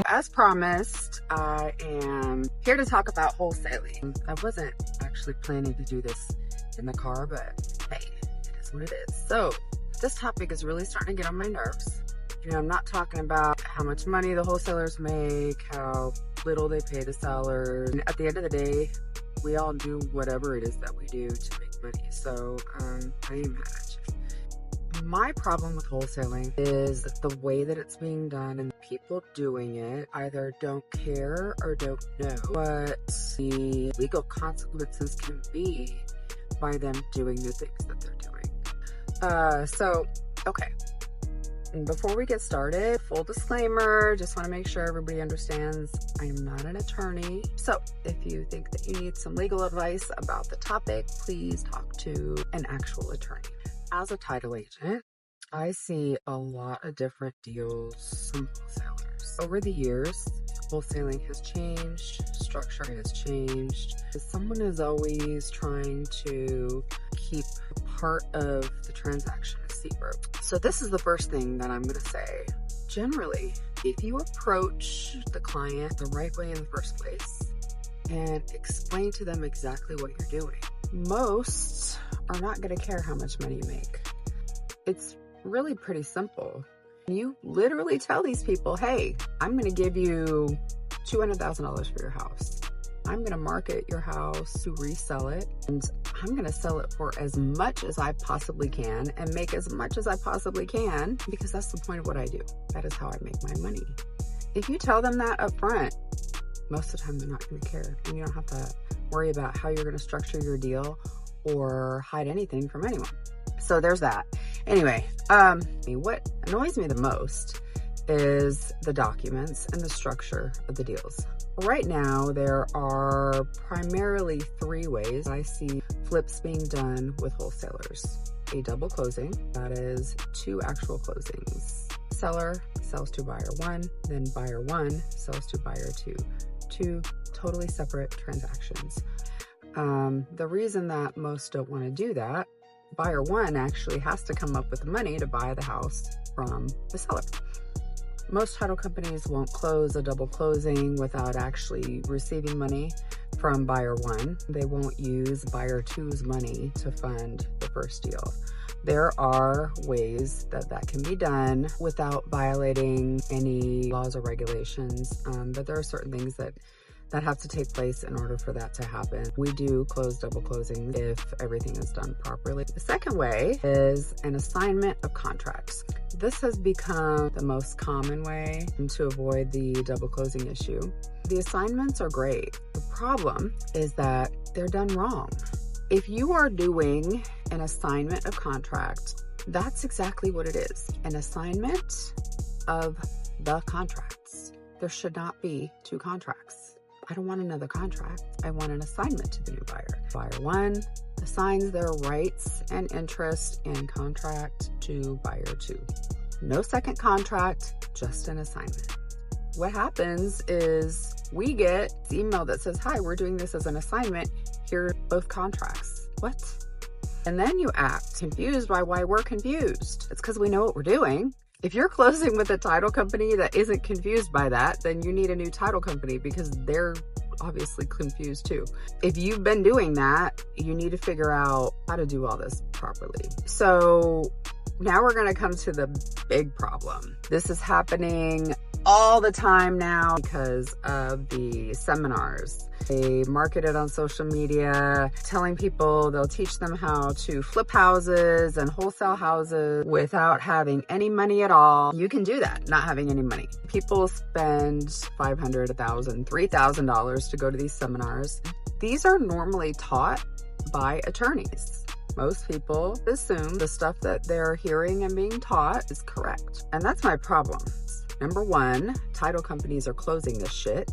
As promised, I am here to talk about wholesaling. I wasn't actually planning to do this in the car, but hey, it is what it is. So this topic is really starting to get on my nerves. You know, I'm not talking about how much money the wholesalers make, how little they pay the sellers. And at the end of the day, we all do whatever it is that we do to make money. So I ain't mad at you. My problem with wholesaling is the way that it's being done, and the people doing it either don't care or don't know what the legal consequences can be by them doing the things that they're doing. Okay. Before we get started, full disclaimer, just want to make sure everybody understands I am not an attorney. So if you think that you need some legal advice about the topic, please talk to an actual attorney. As a title agent, I see a lot of different deals from wholesalers. Over the years, wholesaling has changed, structure has changed. Someone is always trying to keep part of the transaction a secret. So this is the first thing that I'm going to say. Generally, if you approach the client the right way in the first place and explain to them exactly what you're doing, most are not going to care how much money you make. It's really pretty simple. You literally tell these people, hey, I'm going to give you $200,000 for your house. I'm going to market your house to resell it, and I'm going to sell it for as much as I possibly can and make as much as I possibly can, because that's the point of what I do. That is how I make my money. If you tell them that up front, most of the time they're not going to care, and you don't have to worry about how you're going to structure your deal or hide anything from anyone. So there's that. Anyway, what annoys me the most is the documents and the structure of the deals. Right now, there are primarily three ways I see flips being done with wholesalers. A double closing, that is 2 actual closings. Seller sells to buyer 1, then buyer 1 sells to buyer 2. 2 totally separate transactions. The reason that most don't want to do that, buyer 1 actually has to come up with the money to buy the house from the seller. Most title companies won't close a double closing without actually receiving money from buyer 1. They won't use buyer 2's money to fund the first deal. There are ways that can be done without violating any laws or regulations, but there are certain things that have to take place in order for that to happen. We do close double closings if everything is done properly. The second way is an assignment of contracts. This has become the most common way to avoid the double closing issue. The assignments are great. The problem is that they're done wrong. If you are doing an assignment of contract, that's exactly what it is. An assignment of the contracts. There should not be 2 contracts. I don't want another contract. I want an assignment to the new buyer. Buyer 1 assigns their rights and interest in contract to buyer 2. No second contract, just an assignment. What happens is we get the email that says, hi, we're doing this as an assignment. Here are both contracts. What? And then you act confused by why we're confused. It's because we know what we're doing. If you're closing with a title company that isn't confused by that, then you need a new title company because they're obviously confused too. If you've been doing that, you need to figure out how to do all this properly. So now we're going to come to the big problem. This is happening all the time now because of the seminars. They market it on social media, telling people they'll teach them how to flip houses and wholesale houses without having any money at all. You can do that, not having any money. People spend $500, $1,000, $3,000 to go to these seminars. These are normally taught by attorneys. Most people assume the stuff that they're hearing and being taught is correct. And that's my problem. Number 1, title companies are closing this shit.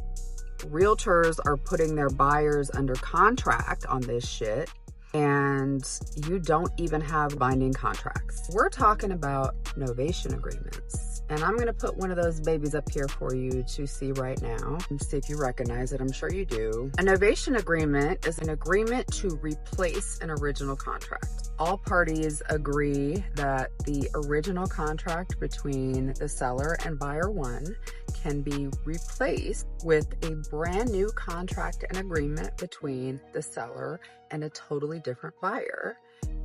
Realtors are putting their buyers under contract on this shit, and you don't even have binding contracts. We're talking about novation agreements And I'm gonna put one of those babies up here for you to see right now and see if you recognize it. I'm sure you do. A novation agreement is an agreement to replace an original contract. All parties agree that the original contract between the seller and buyer one can be replaced with a brand new contract and agreement between the seller and a totally different buyer,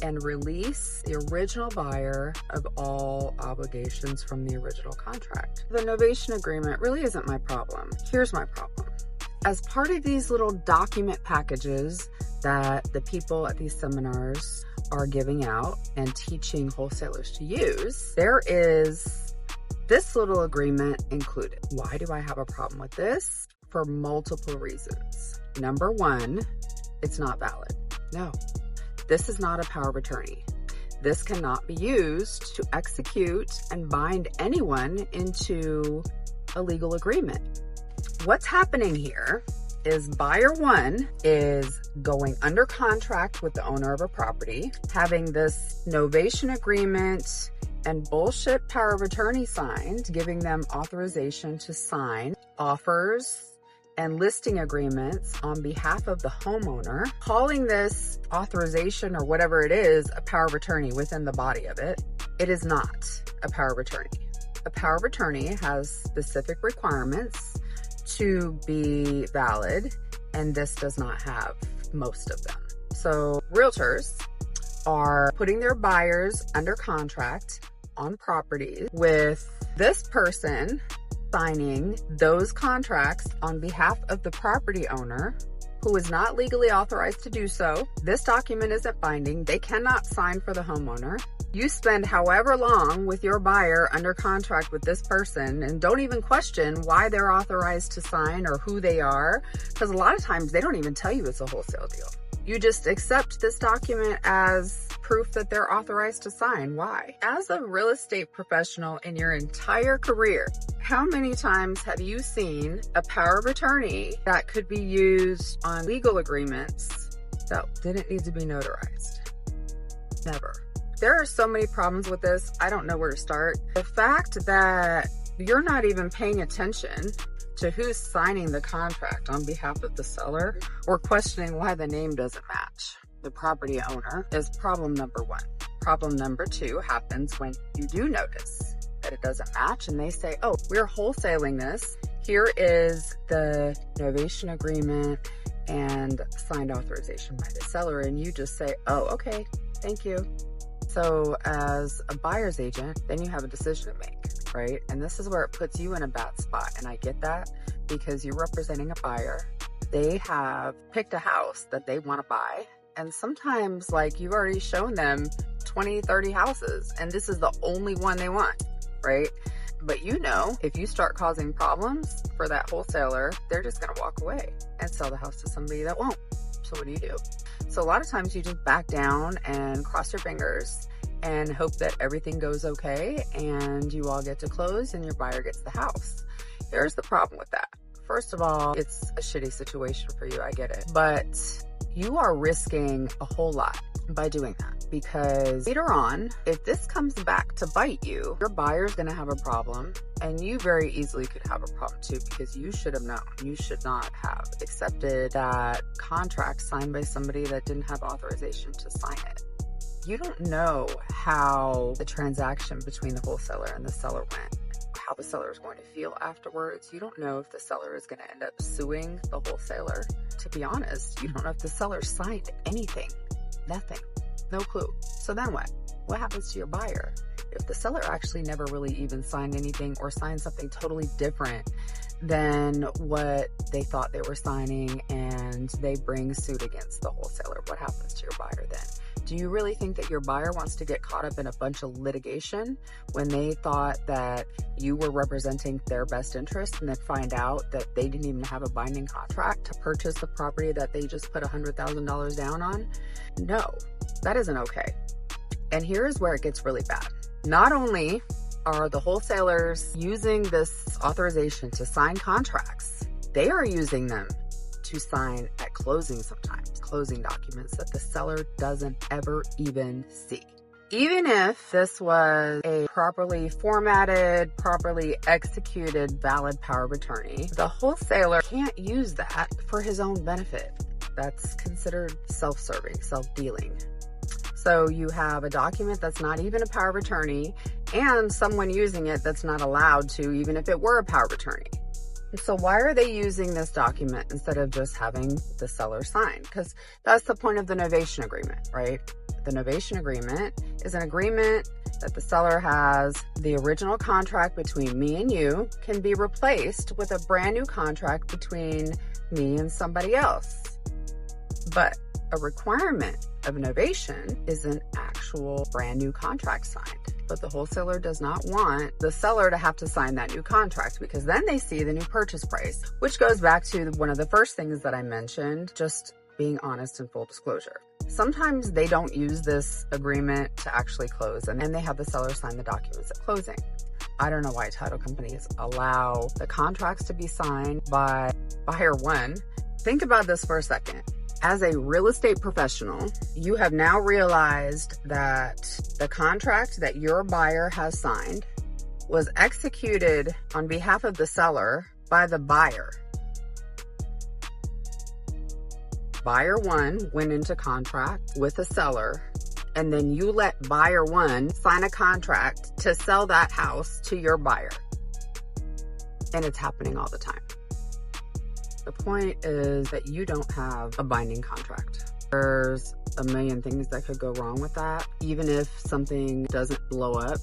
and release the original buyer of all obligations from the original contract. The novation agreement really isn't my problem. Here's my problem. As part of these little document packages that the people at these seminars are giving out and teaching wholesalers to use, there is this little agreement included. Why do I have a problem with this? For multiple reasons. Number one, it's not valid. No. This is not a power of attorney. This cannot be used to execute and bind anyone into a legal agreement. What's happening here is buyer one is going under contract with the owner of a property, having this novation agreement and bullshit power of attorney signed, giving them authorization to sign offers and listing agreements on behalf of the homeowner, calling this authorization or whatever it is a power of attorney within the body of it. It is not a power of attorney. A power of attorney has specific requirements to be valid, and this does not have most of them. So realtors are putting their buyers under contract on properties with this person signing those contracts on behalf of the property owner, who is not legally authorized to do so. This document isn't binding. They cannot sign for the homeowner. You spend however long with your buyer under contract with this person and don't even question why they're authorized to sign or who they are, because a lot of times they don't even tell you it's a wholesale deal. You just accept this document as proof that they're authorized to sign. Why? As a real estate professional in your entire career, how many times have you seen a power of attorney that could be used on legal agreements that didn't need to be notarized? Never. There are so many problems with this, I don't know where to start. The fact that you're not even paying attention to who's signing the contract on behalf of the seller or questioning why the name doesn't match the property owner is problem number one. Problem number two happens when you do notice that it doesn't match and they say, oh, we're wholesaling this. Here is the novation agreement and signed authorization by the seller. And you just say, oh, okay, thank you. So as a buyer's agent, then you have a decision to make, right? And this is where it puts you in a bad spot. And I get that because you're representing a buyer. They have picked a house that they want to buy. And sometimes like you've already shown them 20, 30 houses and this is the only one they want, right? But you know, if you start causing problems for that wholesaler, they're just going to walk away and sell the house to somebody that won't. So what do? So a lot of times you just back down and cross your fingers and hope that everything goes okay and you all get to close and your buyer gets the house. Here's the problem with that. First of all, it's a shitty situation for you. I get it. But you are risking a whole lot by doing that, because later on, if this comes back to bite you, your buyer's going to have a problem and you very easily could have a problem too, because you should have known. You should not have accepted that contract signed by somebody that didn't have authorization to sign it. You don't know how the transaction between the wholesaler and the seller went, how the seller is going to feel afterwards. You don't know if the seller is going to end up suing the wholesaler. To be honest, you don't know if the seller signed anything. Nothing. No clue. So then what? What happens to your buyer? If the seller actually never really even signed anything or signed something totally different than what they thought they were signing and they bring suit against the wholesaler, what happens to your buyer then? Do you really think that your buyer wants to get caught up in a bunch of litigation when they thought that you were representing their best interest and then find out that they didn't even have a binding contract to purchase the property that they just put $100,000 down on? No, that isn't okay. And here's where it gets really bad. Not only are the wholesalers using this authorization to sign contracts, they are using them to sign at closing sometimes, closing documents that the seller doesn't ever even see. Even if this was a properly formatted, properly executed, valid power of attorney, the wholesaler can't use that for his own benefit. That's considered self-serving, self-dealing. So you have a document that's not even a power of attorney and someone using it that's not allowed to, even if it were a power of attorney. So why are they using this document instead of just having the seller sign? Because that's the point of the novation agreement, right? The novation agreement is an agreement that the seller has. The original contract between me and you can be replaced with a brand new contract between me and somebody else. But a requirement of novation is an actual brand new contract signed. But the wholesaler does not want the seller to have to sign that new contract, because then they see the new purchase price, which goes back to one of the first things that I mentioned, just being honest and full disclosure. Sometimes they don't use this agreement to actually close, and then they have the seller sign the documents at closing. I don't know why title companies allow the contracts to be signed by buyer one. Think about this for a second. As a real estate professional, you have now realized that the contract that your buyer has signed was executed on behalf of the seller by the buyer. Buyer one went into contract with the seller, and then you let buyer one sign a contract to sell that house to your buyer. And it's happening all the time. The point is that you don't have a binding contract. There's a million things that could go wrong with that. Even if something doesn't blow up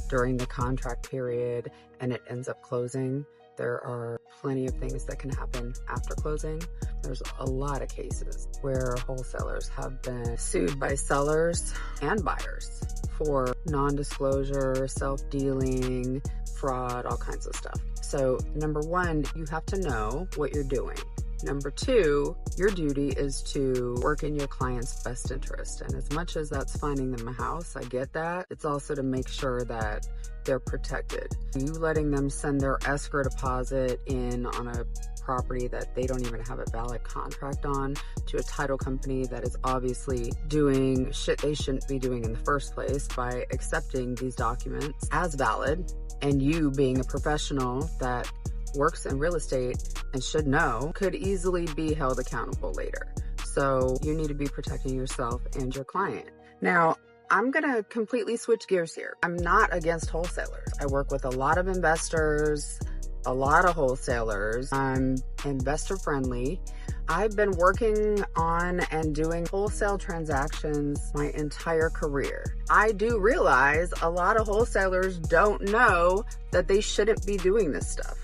during the contract period and it ends up closing, there are plenty of things that can happen after closing. There's a lot of cases where wholesalers have been sued by sellers and buyers for non-disclosure, self-dealing, fraud, all kinds of stuff. So number one, you have to know what you're doing. Number two, your duty is to work in your client's best interest. And as much as that's finding them a house, I get that. It's also to make sure that they're protected. You letting them send their escrow deposit in on a property that they don't even have a valid contract on to a title company that is obviously doing shit they shouldn't be doing in the first place by accepting these documents as valid, and you being a professional that works in real estate and should know, could easily be held accountable later. So you need to be protecting yourself and your client. Now, I'm gonna completely switch gears here. I'm not against wholesalers. I work with a lot of investors, a lot of wholesalers. I'm investor friendly. I've been working on and doing wholesale transactions my entire career. I do realize a lot of wholesalers don't know that they shouldn't be doing this stuff.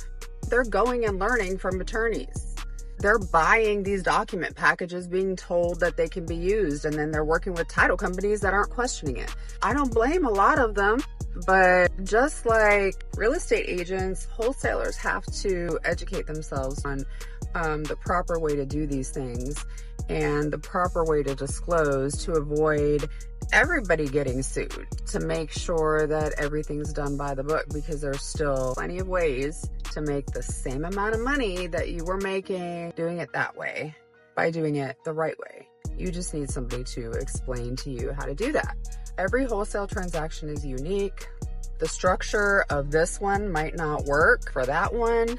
They're going and learning from attorneys. They're buying these document packages being told that they can be used, and then they're working with title companies that aren't questioning it. I don't blame a lot of them, but just like real estate agents, wholesalers have to educate themselves on the proper way to do these things and the proper way to disclose to avoid everybody getting sued, to make sure that everything's done by the book, because there's still plenty of ways to make the same amount of money that you were making doing it that way by doing it the right way. You just need somebody to explain to you how to do that. Every wholesale transaction is unique. The structure of this one might not work for that one.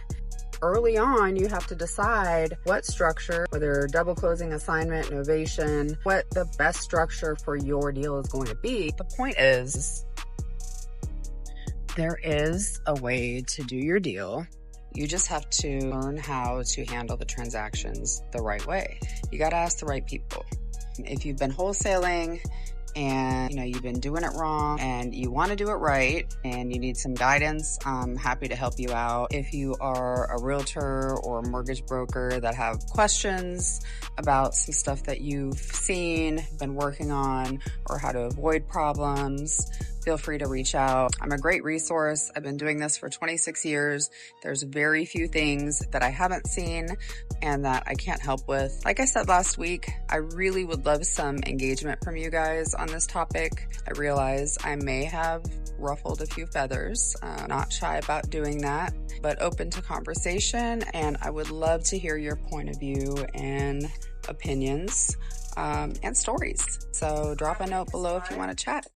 Early on, you have to decide what structure, whether double closing, assignment, novation, what the best structure for your deal is going to be. The point is, there is a way to do your deal. You just have to learn how to handle the transactions the right way. You got to ask the right people. If you've been wholesaling and you've been doing it wrong and you want to do it right and you need some guidance, I'm happy to help you out. If you are a realtor or a mortgage broker that have questions about some stuff that you've seen, been working on, or how to avoid problems, feel free to reach out. I'm a great resource. I've been doing this for 26 years. There's very few things that I haven't seen and that I can't help with. Like I said last week, I really would love some engagement from you guys on this topic. I realize I may have ruffled a few feathers. Not shy about doing that, but open to conversation, and I would love to hear your point of view and opinions and stories. So drop a note below if you want to chat.